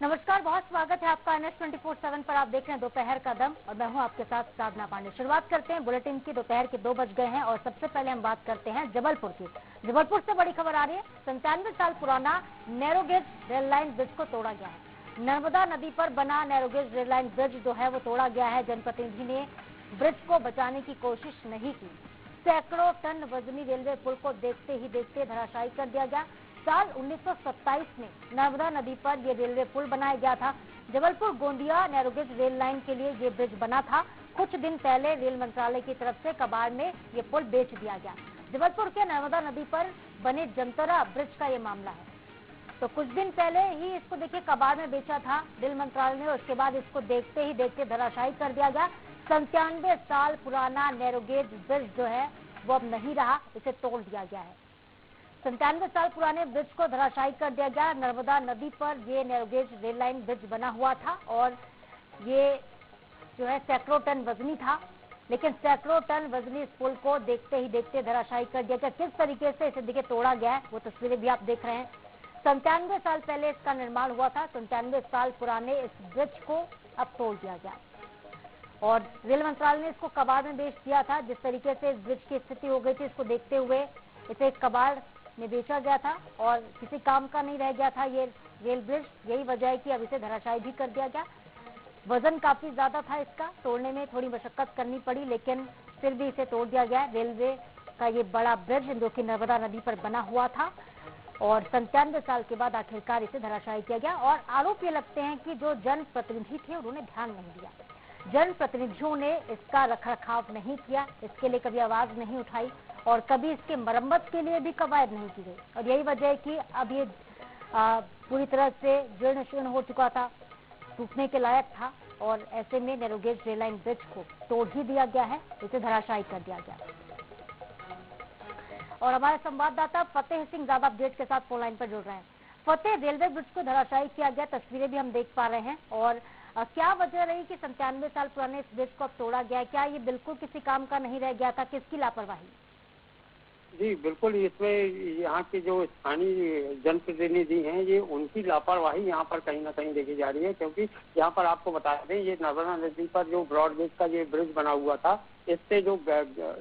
नमस्कार, बहुत स्वागत है आपका NS 24/7 पर। आप देख रहे हैं दोपहर का दम और मैं हूं आपके साथ साधना पांडे। शुरुआत करते हैं बुलेटिन की। दोपहर के 2 बज गए हैं और सबसे पहले हम बात करते हैं जबलपुर की। जबलपुर से बड़ी खबर आ रही है। 95 साल पुराना नैरोगेज रेल लाइन ब्रिज को तोड़ा गया है। नर्मदा नदी पर बना नैरोगेज रेल लाइन ब्रिज जो है वो तोड़ा गया है। जनप्रतिनिधि ने ब्रिज को बचाने की कोशिश नहीं की। सैकड़ों टन वजनी रेलवे पुल को देखते ही देखते धराशायी कर दिया गया। साल 1927 में नर्मदा नदी पर यह रेलवे पुल बनाया गया था। Jabalpur Gondia narrow gauge rail line के लिए ये ब्रिज बना था। कुछ दिन पहले रेल मंत्रालय की तरफ से कबाड़ में ये पुल बेच दिया गया। जबलपुर के नर्मदा नदी पर बने जमतरा ब्रिज का ये मामला है। तो कुछ दिन पहले ही इसको देखिए कबाड़ में बेचा था रेल मंत्रालय ने, उसके बाद इसको देखते ही देखते धराशायी कर दिया गया। 97 साल पुराना नैरोगेज ब्रिज जो है वो अब नहीं रहा, इसे तोड़ दिया गया है। 97 साल पुराने ब्रिज को धराशायी कर दिया गया। नर्मदा नदी पर ये नैरोगेज रेल लाइन ब्रिज बना हुआ था और ये जो है सैकड़ों टन वजनी था, लेकिन सैकड़ों टन वजनी इस पुल को देखते ही देखते धराशायी कर दिया गया। किस तरीके से इसे देखिए तोड़ा गया है वो तस्वीरें भी आप देख रहे हैं। 97 साल पहले इसका निर्माण हुआ था। 97 साल पुराने इस ब्रिज को अब तोड़ दिया गया और रेल मंत्रालय ने इसको कबाड़ में बेच दिया था। जिस तरीके से इस ब्रिज की स्थिति हो गई थी, इसको देखते हुए इसे कबाड़ में बेचा गया था और किसी काम का नहीं रह गया था ये रेल ब्रिज। यही वजह है कि अब इसे धराशायी भी कर दिया गया। वजन काफी ज्यादा था इसका, तोड़ने में थोड़ी मशक्कत करनी पड़ी, लेकिन फिर भी इसे तोड़ दिया गया। रेलवे का ये बड़ा ब्रिज जो कि नर्मदा नदी पर बना हुआ था और 97 साल के बाद आखिरकार इसे धराशायी किया गया। और आरोप ये लगते हैं कि जो जनप्रतिनिधि थे उन्होंने ध्यान नहीं दिया। जनप्रतिनिधियों ने इसका रखरखाव नहीं किया, इसके लिए कभी आवाज नहीं उठाई और कभी इसके मरम्मत के लिए भी कवायद नहीं की गई। और यही वजह है कि अब ये पूरी तरह से जीर्ण शीर्ण हो चुका था, टूटने के लायक था और ऐसे में नैरोगेज रेल लाइन ब्रिज को तोड़ ही दिया गया है, इसे धराशायी कर दिया गया। और हमारे संवाददाता फतेह सिंह ज्यादा अपडेट के साथ फोन लाइन पर जुड़ रहे हैं। फतेह, रेलवे ब्रिज को धराशायी किया गया, तस्वीरें भी हम देख पा रहे हैं और क्या वजह रही कि 97 साल पुराने इस ब्रिज को अब तोड़ा गया? क्या ये बिल्कुल किसी काम का नहीं रह गया था? किसकी लापरवाही? जी बिल्कुल, इसमें यहाँ के जो स्थानीय जनप्रतिनिधि हैं ये उनकी लापरवाही यहाँ पर कहीं ना कहीं देखी जा रही है। क्योंकि यहाँ पर आपको बता दें, ये नर्मदा नदी पर जो ब्रॉडगेज का ये ब्रिज बना हुआ था, इससे जो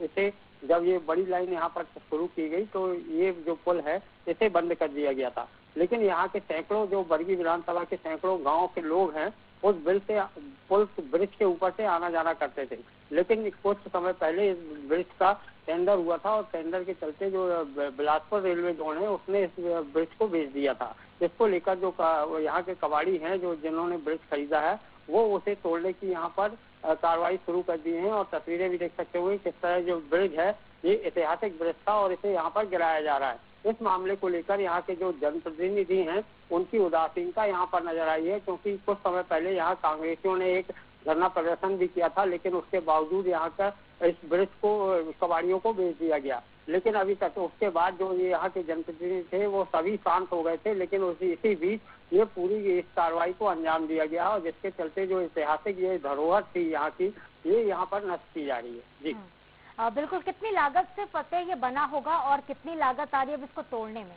इसे जब ये बड़ी लाइन यहाँ पर शुरू की गई तो ये जो पुल है इसे बंद कर दिया गया था। लेकिन यहाँ के सैकड़ों जो बरगी विधानसभा के सैकड़ों गाँव के लोग हैं उस ब्रिज के ऊपर से आना जाना करते थे। लेकिन कुछ समय पहले इस ब्रिज का टेंडर हुआ था और टेंडर के चलते जो बिलासपुर रेलवे जोन है उसने इस ब्रिज को बेच दिया था। इसको लेकर जो यहाँ के कबाड़ी हैं जो जिन्होंने ब्रिज खरीदा है वो उसे तोड़ने की यहाँ पर कार्रवाई शुरू कर दी है। और तस्वीरें भी देख सकते हुए किस तरह जो ब्रिज है ये ऐतिहासिक ब्रिज था और इसे यहाँ पर गिराया जा रहा है। इस मामले को लेकर यहाँ के जो जनप्रतिनिधि हैं उनकी उदासीनता यहाँ पर नजर आई है। क्योंकि कुछ समय पहले यहाँ कांग्रेसियों ने एक धरना प्रदर्शन भी किया था, लेकिन उसके बावजूद यहाँ का इस ब्रिज को कबाड़ियों को बेच दिया गया। लेकिन अभी तक उसके बाद जो ये यहाँ के जनप्रतिनिधि थे वो सभी शांत हो गए थे, लेकिन इसी बीच ये पूरी इस कार्रवाई को अंजाम दिया गया और जिसके चलते जो ऐतिहासिक ये धरोहर थी यहाँ की, ये यहाँ पर नष्ट की जा रही है। जी बिल्कुल। कितनी लागत से फतेह ये बना होगा और कितनी लागत आ रही है इसको तोड़ने में?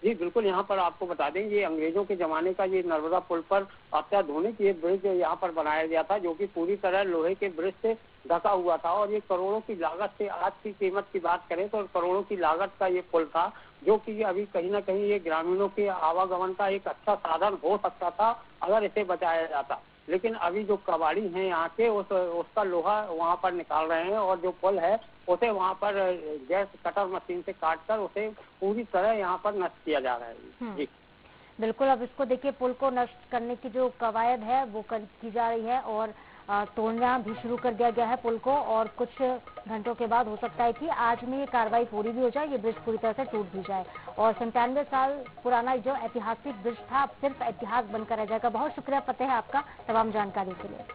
जी बिल्कुल, यहाँ पर आपको बता दें ये अंग्रेजों के जमाने का ये नर्मदा पुल पर अत्याधुनिक ये ब्रिज यहाँ पर बनाया गया था, जो कि पूरी तरह लोहे के ब्रिज से ढका हुआ था। और ये करोड़ों की लागत से, आज की कीमत की बात करें तो करोड़ों की लागत का ये पुल था, जो कि अभी कहीं ना कहीं ये ग्रामीणों के आवागमन का एक अच्छा साधन हो सकता था अगर इसे बचाया जाता। लेकिन अभी जो कबाड़ी हैं यहाँ के उसका लोहा वहाँ पर निकाल रहे हैं और जो पुल है उसे वहाँ पर गैस कटर मशीन से काटकर उसे पूरी तरह यहाँ पर नष्ट किया जा रहा है। जी बिल्कुल। अब इसको देखिए पुल को नष्ट करने की जो कवायद है वो की जा रही है और तोड़ना भी शुरू कर दिया गया है पुल को। और कुछ घंटों के बाद हो सकता है कि आज में ये कार्रवाई पूरी भी हो जाए, ये ब्रिज पूरी तरह से टूट भी जाए और 97 साल पुराना जो ऐतिहासिक ब्रिज था अब सिर्फ इतिहास बनकर रह जाएगा। बहुत शुक्रिया फतेह आपका तमाम जानकारी के लिए।